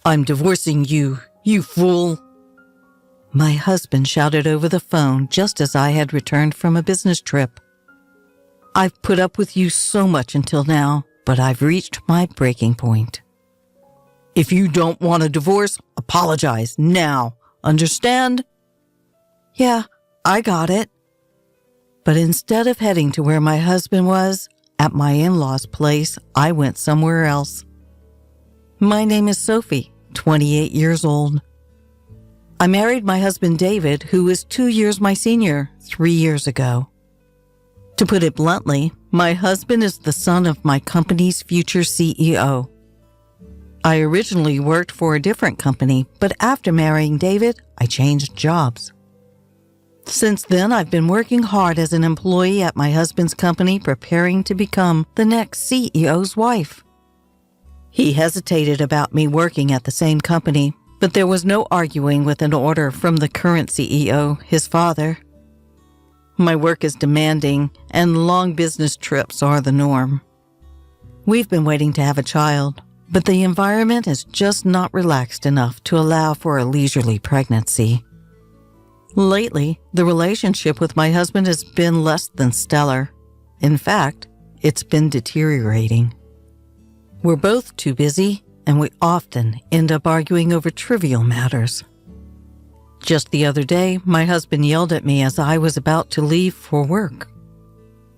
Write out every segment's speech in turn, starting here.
I'm divorcing you, you fool. My husband shouted over the phone just as I had returned from a business trip. I've put up with you so much until now, but I've reached my breaking point. If you don't want a divorce, apologize now. Understand? Yeah, I got it. But instead of heading to where my husband was, at my in-laws' place, I went somewhere else. My name is Sophie, 28 years old. I married my husband David, who is 2 years my senior, 3 years ago. To put it bluntly, my husband is the son of my company's future CEO. I originally worked for a different company, but after marrying David, I changed jobs. Since then, I've been working hard as an employee at my husband's company, preparing to become the next CEO's wife. He hesitated about me working at the same company, but there was no arguing with an order from the current CEO, his father. My work is demanding, and long business trips are the norm. We've been waiting to have a child, but the environment is just not relaxed enough to allow for a leisurely pregnancy. Lately, the relationship with my husband has been less than stellar. In fact, it's been deteriorating. We're both too busy, and we often end up arguing over trivial matters. Just the other day, my husband yelled at me as I was about to leave for work.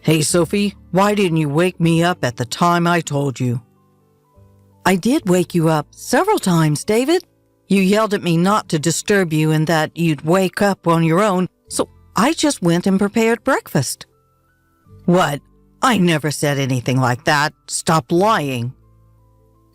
Hey, Sophie, why didn't you wake me up at the time I told you? I did wake you up several times, David. You yelled at me not to disturb you and that you'd wake up on your own, so I just went and prepared breakfast. What? I never said anything like that. Stop lying.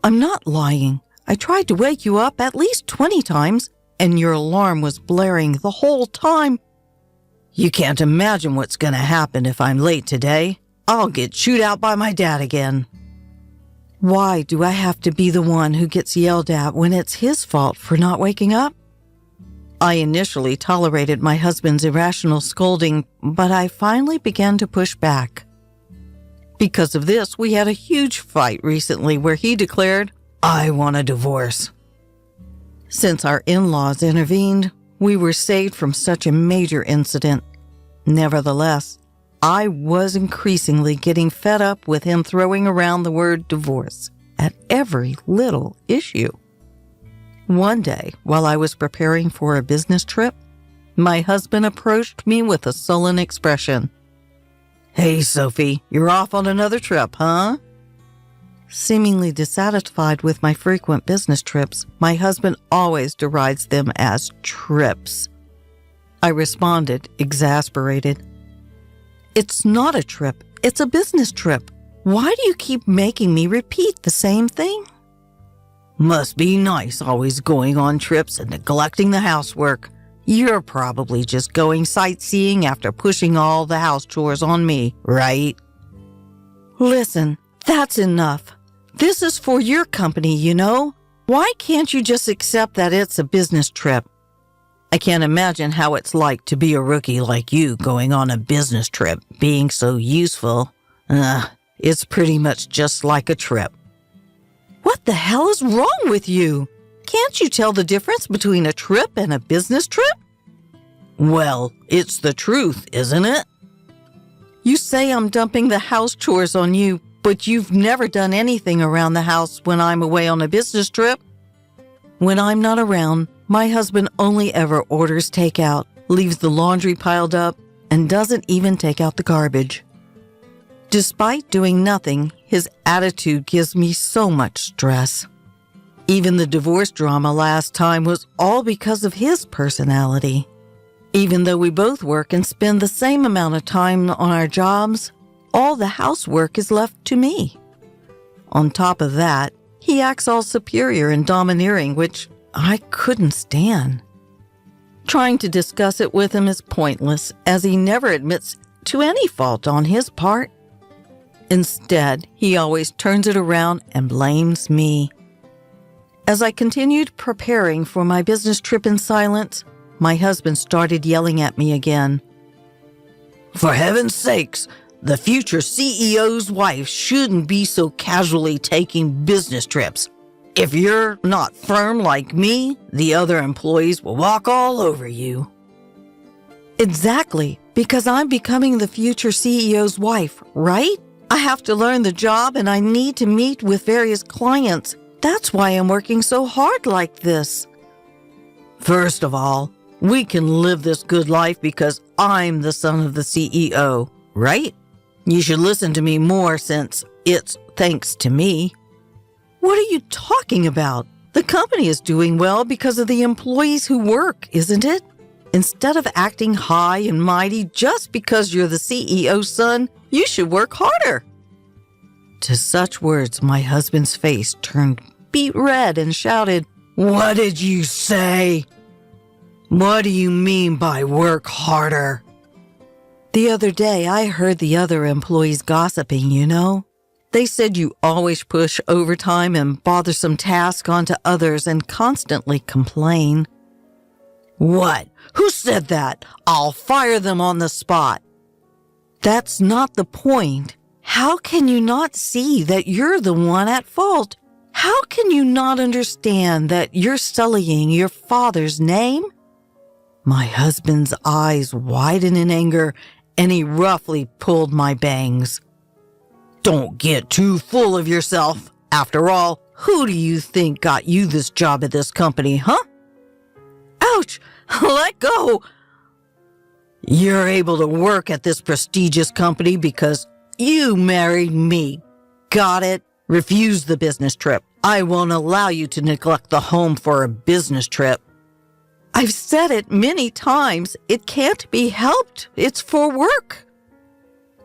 I'm not lying. I tried to wake you up at least 20 times, and your alarm was blaring the whole time. You can't imagine what's going to happen if I'm late today. I'll get chewed out by my dad again. Why do I have to be the one who gets yelled at when it's his fault for not waking up? I initially tolerated my husband's irrational scolding, but I finally began to push back. Because of this, we had a huge fight recently where he declared, I want a divorce. Since our in-laws intervened, we were saved from such a major incident. Nevertheless, I was increasingly getting fed up with him throwing around the word divorce at every little issue. One day, while I was preparing for a business trip, my husband approached me with a sullen expression. Hey, Sophie, you're off on another trip, huh? Seemingly dissatisfied with my frequent business trips, my husband always derides them as trips. I responded, exasperated. It's not a trip. It's a business trip. Why do you keep making me repeat the same thing? Must be nice always going on trips and neglecting the housework. You're probably just going sightseeing after pushing all the house chores on me, right? Listen, that's enough. This is for your company, you know. Why can't you just accept that it's a business trip? I can't imagine how it's like to be a rookie like you going on a business trip, being so useful. It's pretty much just like a trip. What the hell is wrong with you? Can't you tell the difference between a trip and a business trip? Well, it's the truth, isn't it? You say I'm dumping the house chores on you, but you've never done anything around the house when I'm away on a business trip. When I'm not around, my husband only ever orders takeout, leaves the laundry piled up, and doesn't even take out the garbage. Despite doing nothing, his attitude gives me so much stress. Even the divorce drama last time was all because of his personality. Even though we both work and spend the same amount of time on our jobs, all the housework is left to me. On top of that, he acts all superior and domineering, which I couldn't stand. Trying to discuss it with him is pointless, as he never admits to any fault on his part. Instead, he always turns it around and blames me. As I continued preparing for my business trip in silence, my husband started yelling at me again. For heaven's sakes, the future CEO's wife shouldn't be so casually taking business trips. If you're not firm like me, the other employees will walk all over you. Exactly, because I'm becoming the future CEO's wife, right? I have to learn the job and I need to meet with various clients. That's why I'm working so hard like this. First of all, we can live this good life because I'm the son of the CEO, right? You should listen to me more since it's thanks to me. What are you talking about? The company is doing well because of the employees who work, isn't it? Instead of acting high and mighty just because you're the CEO's son, you should work harder. To such words, my husband's face turned beet red and shouted, "What did you say? What do you mean by work harder?" The other day, I heard the other employees gossiping, you know. They said you always push overtime and bothersome tasks onto others and constantly complain. What? Who said that? I'll fire them on the spot. That's not the point. How can you not see that you're the one at fault? How can you not understand that you're sullying your father's name? My husband's eyes widened in anger, and he roughly pulled my bangs. Don't get too full of yourself. After all, who do you think got you this job at this company, huh? Ouch! Let go! You're able to work at this prestigious company because you married me. Got it? Refuse the business trip. I won't allow you to neglect the home for a business trip. I've said it many times. It can't be helped. It's for work.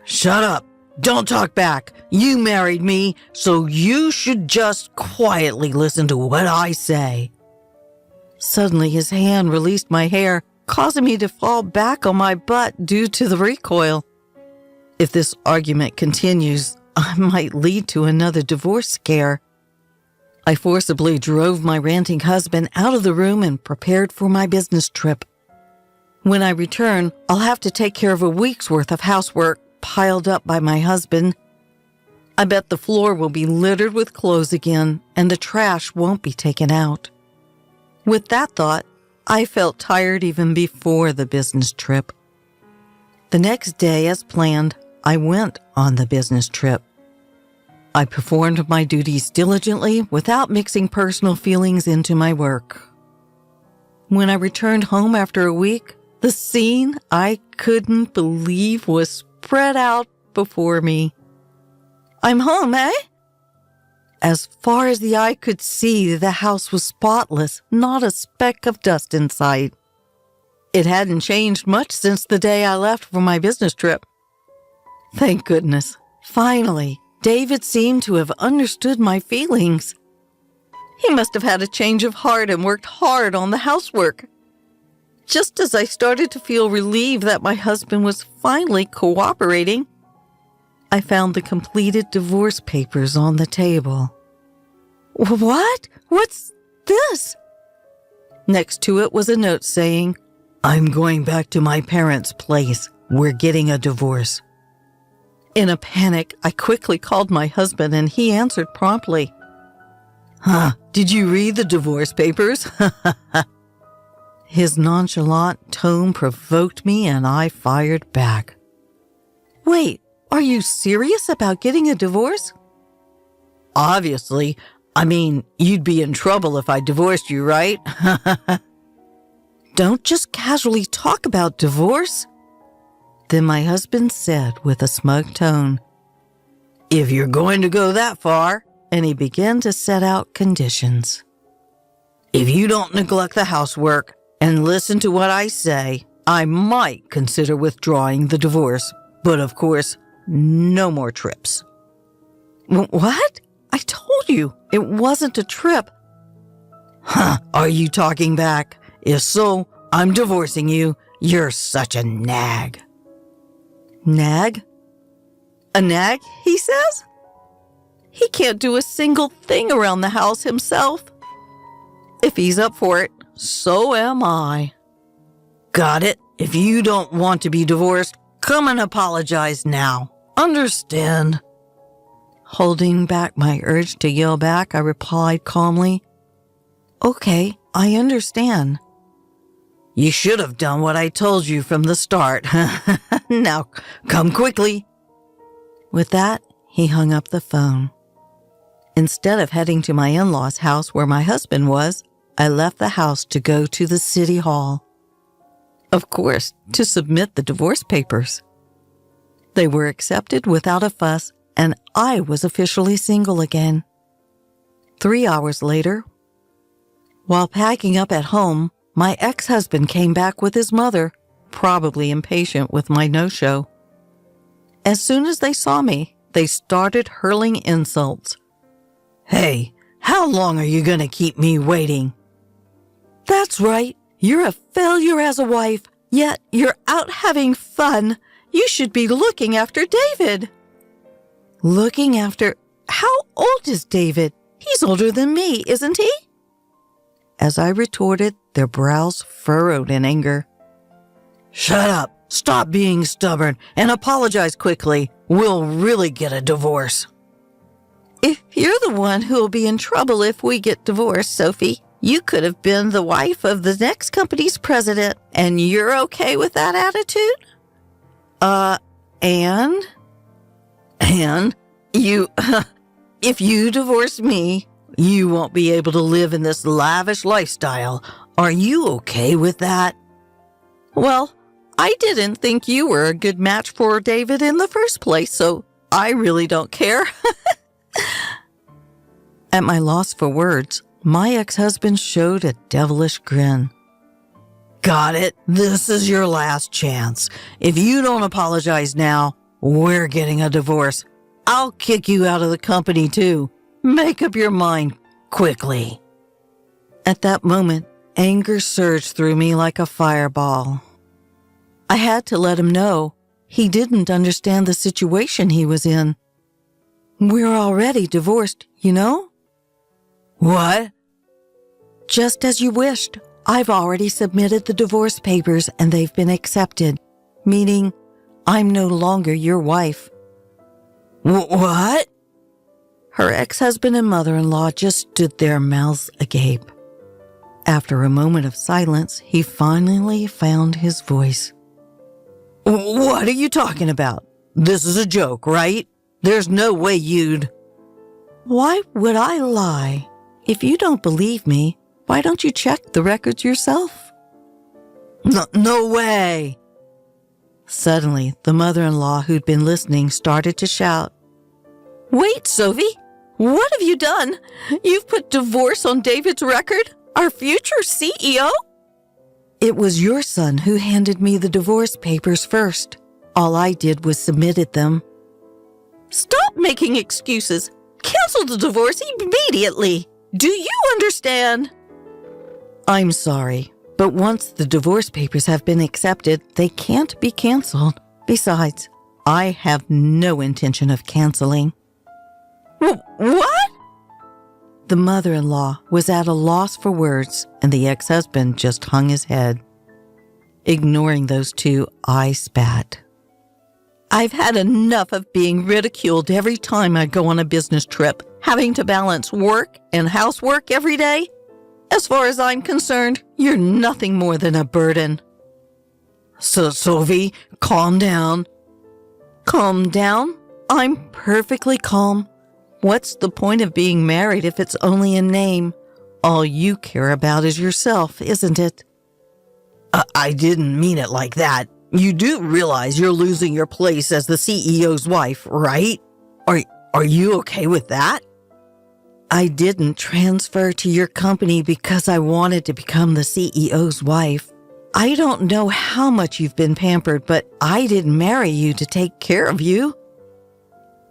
Shut up. Don't talk back. You married me, so you should just quietly listen to what I say. Suddenly, his hand released my hair, causing me to fall back on my butt due to the recoil. If this argument continues, I might lead to another divorce scare. I forcibly drove my ranting husband out of the room and prepared for my business trip. When I return, I'll have to take care of a week's worth of housework piled up by my husband. I bet the floor will be littered with clothes again, and the trash won't be taken out. With that thought, I felt tired even before the business trip. The next day, as planned, I went on the business trip. I performed my duties diligently without mixing personal feelings into my work. When I returned home after a week, the scene I couldn't believe was spread out before me. I'm home, eh? As far as the eye could see, the house was spotless, not a speck of dust in sight. It hadn't changed much since the day I left for my business trip. Thank goodness. Finally, David seemed to have understood my feelings. He must have had a change of heart and worked hard on the housework. Just as I started to feel relieved that my husband was finally cooperating, I found the completed divorce papers on the table. What? What's this? Next to it was a note saying, "I'm going back to my parents' place. We're getting a divorce." In a panic, I quickly called my husband and he answered promptly. Did you read the divorce papers? His nonchalant tone provoked me and I fired back. Wait, are you serious about getting a divorce? Obviously. I mean, you'd be in trouble if I divorced you, right? Don't just casually talk about divorce. Then my husband said with a smug tone, "If you're going to go that far," and he began to set out conditions. "If you don't neglect the housework and listen to what I say, I might consider withdrawing the divorce. But of course, no more trips." What? I told you it wasn't a trip. Are you talking back? If so, I'm divorcing you. You're such a nag. Nag? A nag, he says? He can't do a single thing around the house himself. If he's up for it, so am I. Got it. If you don't want to be divorced, come and apologize now. Understand? Holding back my urge to yell back, I replied calmly, "Okay, I understand." "You should have done what I told you from the start. Now, come quickly." With that, he hung up the phone. Instead of heading to my in-laws' house where my husband was, I left the house to go to the city hall. Of course, to submit the divorce papers. They were accepted without a fuss, and I was officially single again. 3 hours later, while packing up at home, my ex-husband came back with his mother, probably impatient with my no-show. As soon as they saw me, they started hurling insults. "Hey, how long are you going to keep me waiting?" "That's right. You're a failure as a wife, yet you're out having fun. You should be looking after David." "Looking after? How old is David? He's older than me, isn't he?" As I retorted, their brows furrowed in anger. "Shut up, stop being stubborn, and apologize quickly. We'll really get a divorce." "If you're the one who'll be in trouble if we get divorced, Sophie, you could have been the wife of the next company's president, and you're okay with that attitude?" And you, if you divorce me, you won't be able to live in this lavish lifestyle. Are you okay with that?" "Well, I didn't think you were a good match for David in the first place, so I really don't care." At my loss for words, my ex-husband showed a devilish grin. "Got it. This is your last chance. If you don't apologize now, we're getting a divorce. I'll kick you out of the company too. Make up your mind quickly." At that moment, anger surged through me like a fireball. I had to let him know he didn't understand the situation he was in. "We're already divorced, you know?" "What?" "Just as you wished. I've already submitted the divorce papers and they've been accepted, meaning I'm no longer your wife." "What?" Her ex-husband and mother-in-law just stood there, mouths agape. After a moment of silence, he finally found his voice. "What are you talking about? This is a joke, right? There's no way you'd..." "Why would I lie? If you don't believe me, why don't you check the records yourself?" No way!" Suddenly, the mother-in-law who'd been listening started to shout. "Wait, Sophie! What have you done? You've put divorce on David's record? Our future CEO?" "It was your son who handed me the divorce papers first. All I did was submitted them." "Stop making excuses. Cancel the divorce immediately. Do you understand?" "I'm sorry, but once the divorce papers have been accepted, they can't be canceled. Besides, I have no intention of canceling." What? The mother-in-law was at a loss for words, and the ex-husband just hung his head. Ignoring those two, I spat. "I've had enough of being ridiculed every time I go on a business trip, having to balance work and housework every day. As far as I'm concerned, you're nothing more than a burden." "So, Sophie, calm down." "Calm down? I'm perfectly calm. What's the point of being married if it's only in name? All you care about is yourself, isn't it?" I didn't mean it like that. You do realize you're losing your place as the CEO's wife, right? Are you okay with that?" "I didn't transfer to your company because I wanted to become the CEO's wife. I don't know how much you've been pampered, but I didn't marry you to take care of you."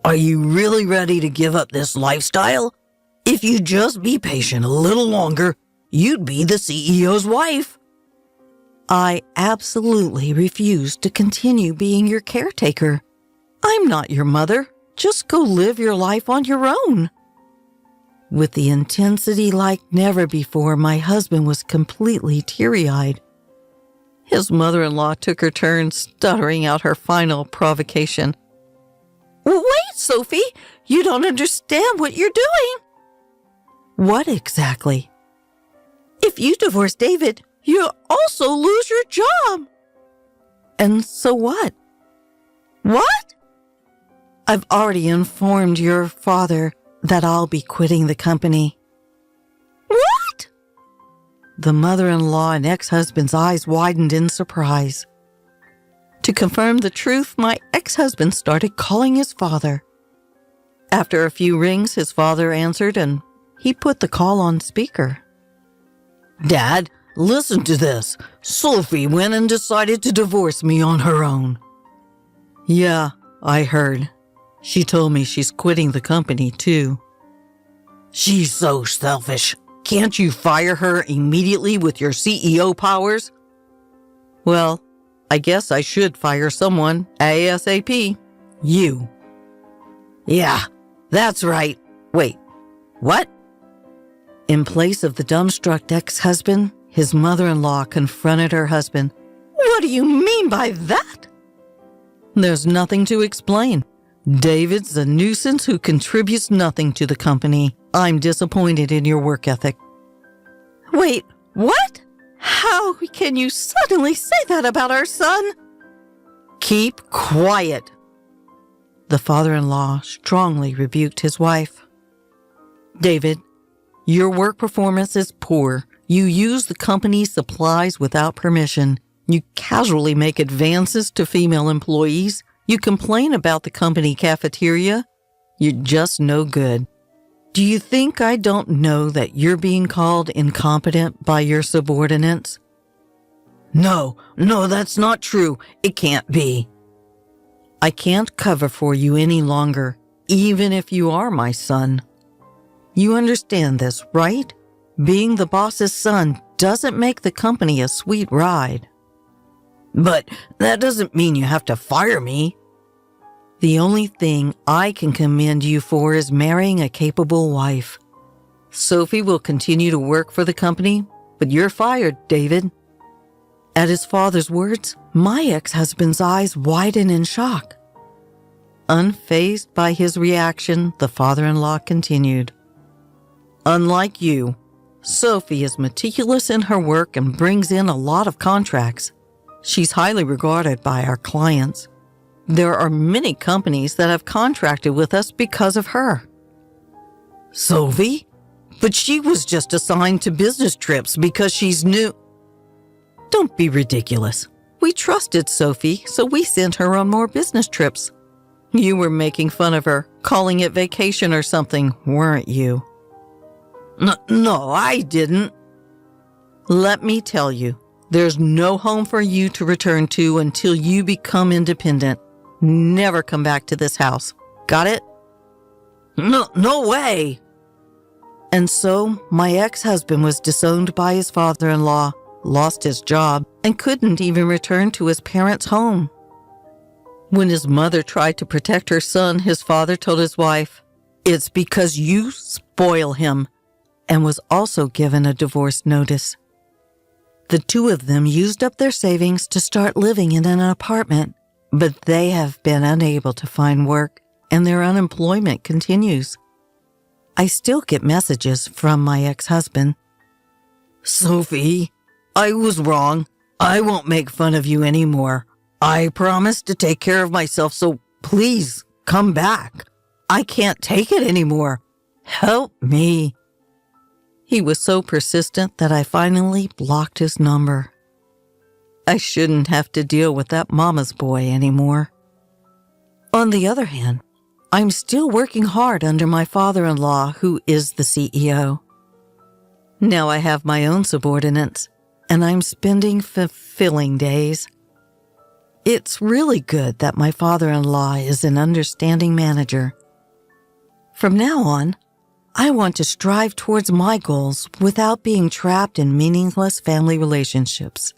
"Are you really ready to give up this lifestyle? If you'd just be patient a little longer, you'd be the CEO's wife." "I absolutely refuse to continue being your caretaker. I'm not your mother. Just go live your life on your own." With the intensity like never before, my husband was completely teary-eyed. His mother-in-law took her turn, stuttering out her final provocation. "Wait, Sophie? You don't understand what you're doing. What exactly? If you divorce David, you'll also lose your job. And so what? What? I've already informed your father that I'll be quitting the company. What? The mother-in-law and ex-husband's eyes widened in surprise. To confirm the truth, my ex-husband started calling his father. After a few rings, his father answered and he put the call on speaker. Dad, listen to this. Sophie went and decided to divorce me on her own. Yeah, I heard. She told me she's quitting the company, too. She's so selfish. Can't you fire her immediately with your CEO powers? Well, I guess I should fire someone ASAP. You. Yeah, that's right. Wait, what? In place of the dumbstruck ex-husband, his mother-in-law confronted her husband. What do you mean by that? There's nothing to explain. David's a nuisance who contributes nothing to the company. I'm disappointed in your work ethic. Wait, what? How can you suddenly say that about our son? Keep quiet. The father-in-law strongly rebuked his wife. David, your work performance is poor. You use the company's supplies without permission. You casually make advances to female employees. You complain about the company cafeteria. You're just no good. Do you think I don't know that you're being called incompetent by your subordinates? No, that's not true. It can't be. I can't cover for you any longer, even if you are my son. You understand this, right? Being the boss's son doesn't make the company a sweet ride. But that doesn't mean you have to fire me. The only thing I can commend you for is marrying a capable wife. Sophie will continue to work for the company, but you're fired, David. At his father's words, my ex-husband's eyes widened in shock. Unfazed by his reaction, the father-in-law continued. Unlike you, Sophie is meticulous in her work and brings in a lot of contracts. She's highly regarded by our clients. There are many companies that have contracted with us because of her. Sophie? But she was just assigned to business trips because she's new. Don't be ridiculous. We trusted Sophie, so we sent her on more business trips. You were making fun of her, calling it vacation or something, weren't you? No, I didn't. Let me tell you, there's no home for you to return to until you become independent. Never come back to this house. Got it? No way. And so, my ex-husband was disowned by his father-in-law, lost his job, and couldn't even return to his parents' home. When his mother tried to protect her son, his father told his wife, "It's because you spoil him," and was also given a divorce notice. The two of them used up their savings to start living in an apartment, but they have been unable to find work, and their unemployment continues. I still get messages from my ex-husband. Sophie, I was wrong. I won't make fun of you anymore. I promise to take care of myself, so please come back. I can't take it anymore. Help me. He was so persistent that I finally blocked his number. I shouldn't have to deal with that mama's boy anymore. On the other hand, I'm still working hard under my father-in-law, who is the CEO. Now I have my own subordinates, and I'm spending fulfilling days. It's really good that my father-in-law is an understanding manager. From now on, I want to strive towards my goals without being trapped in meaningless family relationships.